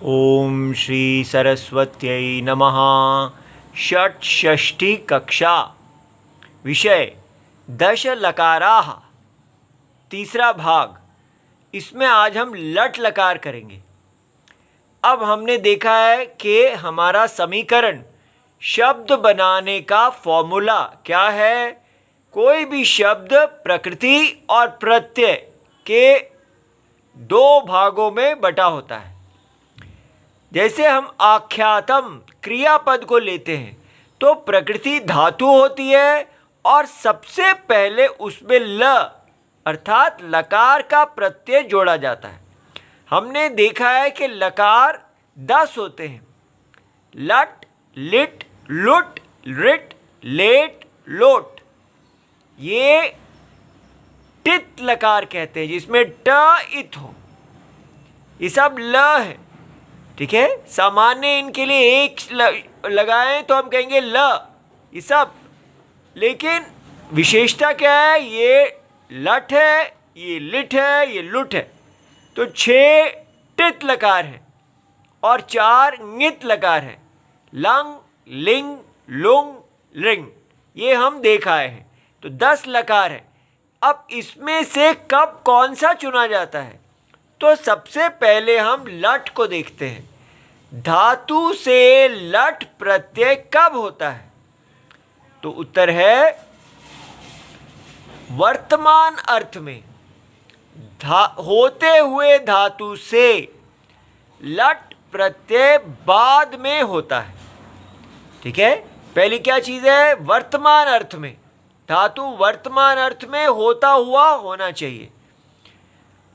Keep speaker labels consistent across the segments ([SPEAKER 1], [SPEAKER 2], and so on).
[SPEAKER 1] ओम श्री सरस्वत्यै नमः। षट्षष्ठी कक्षा। विषय दश लकाराः, तीसरा भाग। इसमें आज हम लट लकार करेंगे। अब हमने देखा है कि हमारा समीकरण शब्द बनाने का फॉर्मूला क्या है। कोई भी शब्द प्रकृति और प्रत्यय के दो भागों में बटा होता है। जैसे हम आख्यातम क्रियापद को लेते हैं तो प्रकृति धातु होती है और सबसे पहले उसमें ल अर्थात लकार का प्रत्यय जोड़ा जाता है। हमने देखा है कि लकार 10 होते हैं। लट, लिट, लुट, रिट, लेट, लोट। ये टित लकार कहते हैं जिसमें ट इत हो। ये सब ल है, ठीक है। सामान्य इनके लिए एक लगाएं तो हम कहेंगे ल, ये सब। लेकिन विशेषता क्या है? ये लट है, ये लिट है, ये लुट है। तो 6 टित लकार हैं और 4 ङित लकार हैं। लंग, लिंग, लुंग, लिंग, ये हम देख आए हैं। तो 10 लकार है। अब इसमें से कब कौन सा चुना जाता है? तो सबसे पहले हम लट को देखते हैं। धातु से लट प्रत्यय कब होता है? तो उत्तर है वर्तमान अर्थ में। होते हुए धातु से लट प्रत्यय बाद में होता है, ठीक है। पहली क्या चीज है? वर्तमान अर्थ में। धातु वर्तमान अर्थ में होता हुआ होना चाहिए।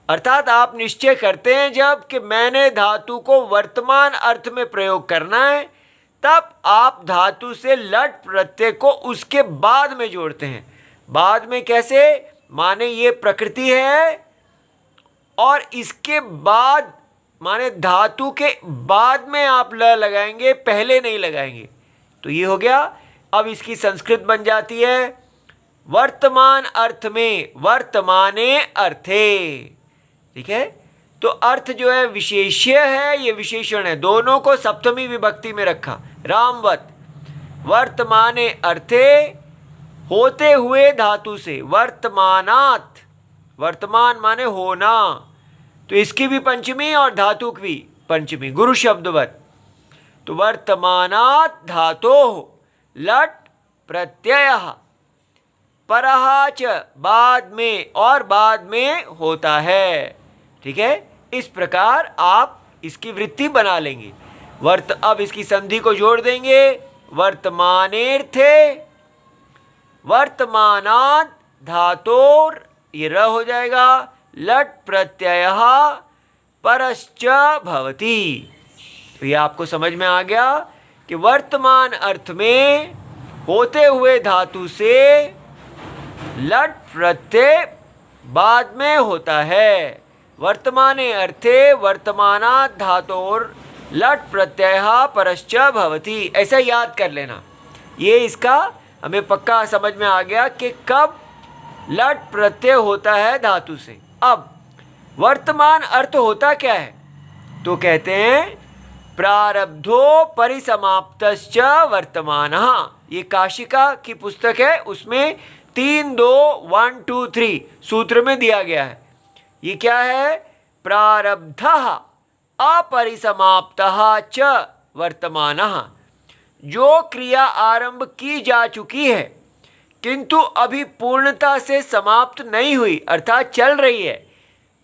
[SPEAKER 1] अर्थात आप निश्चय करते हैं जब कि मैंने धातु को वर्तमान अर्थ में प्रयोग करना है, तब आप धातु से लट प्रत्यय को उसके बाद में जोड़ते हैं। बाद में कैसे? माने ये प्रकृति है और इसके बाद माने धातु के बाद में आप ल लगाएंगे, पहले नहीं लगाएंगे। तो ये हो गया। अब इसकी संस्कृत बन जाती है वर्तमान अर्थ में, वर्तमाने अर्थे, ठीक है। तो अर्थ जो है विशेष्य है, ये विशेषण है। दोनों को सप्तमी विभक्ति में रखा। रामवत वर्तमाने अर्थे, होते हुए धातु से। वर्तमानात्, वर्तमान माने होना, तो इसकी भी पंचमी और धातु की भी पंचमी, गुरु शब्दवत। तो वर्तमानात् धातो लट प्रत्ययः परः च बाद में और बाद में होता है, ठीक है। इस प्रकार आप इसकी वृत्ति बना लेंगे। अब इसकी संधि को जोड़ देंगे। वर्तमानेर्थे, वर्तमानात् धातोर, ये र हो जाएगा, लट प्रत्ययः परश्च भवति। तो ये आपको समझ में आ गया कि वर्तमान अर्थ में होते हुए धातु से लट प्रत्यय बाद में होता है। वर्तमाने अर्थे वर्तमानात् धातोर लट प्रत्ययः परश्च भवति। ऐसा याद कर लेना। ये इसका हमें पक्का समझ में आ गया कि कब लट प्रत्यय होता है धातु से। अब वर्तमान अर्थ होता क्या है? तो कहते हैं प्रारब्धो परिसमाप्तश्च वर्तमानः। ये काशिका की पुस्तक है, उसमें 3, 2, 1, 2, 3 सूत्र में दिया गया है। ये क्या है? प्रारब्धः अपरिसमाप्तः च वर्तमानः। जो क्रिया आरंभ की जा चुकी है किंतु अभी पूर्णता से समाप्त नहीं हुई अर्थात चल रही है,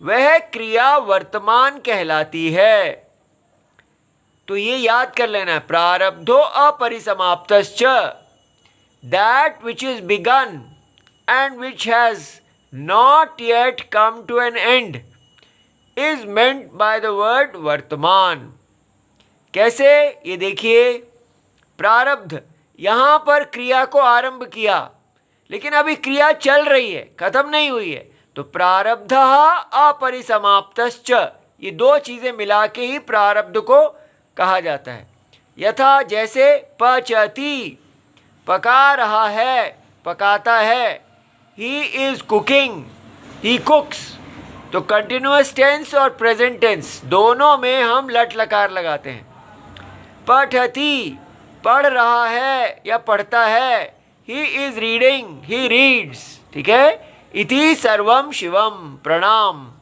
[SPEAKER 1] वह क्रिया वर्तमान कहलाती है। तो ये याद कर लेना है। प्रारब्धो अपरिसमाप्तश्च, that which is begun and which has not yet come to an end is meant by the word वर्तमान। कैसे? ये देखिए, प्रारब्ध, यहाँ पर क्रिया को आरंभ किया लेकिन अभी क्रिया चल रही है, खत्म नहीं हुई है। तो प्रारब्धः अपरिसमाप्तश्च, ये दो चीज़ें मिला के ही प्रारब्ध को कहा जाता है। यथा जैसे पचति, पका रहा है, पकाता है। ही इज कुकिंग, ही कुक्स। तो कंटिन्यूअस टेंस और प्रेजेंट टेंस दोनों में हम लट लकार लगाते हैं। पठति, पढ़ रहा है या पढ़ता है। He is reading, he reads. ठीक है। इति सर्वम शिवम। प्रणाम।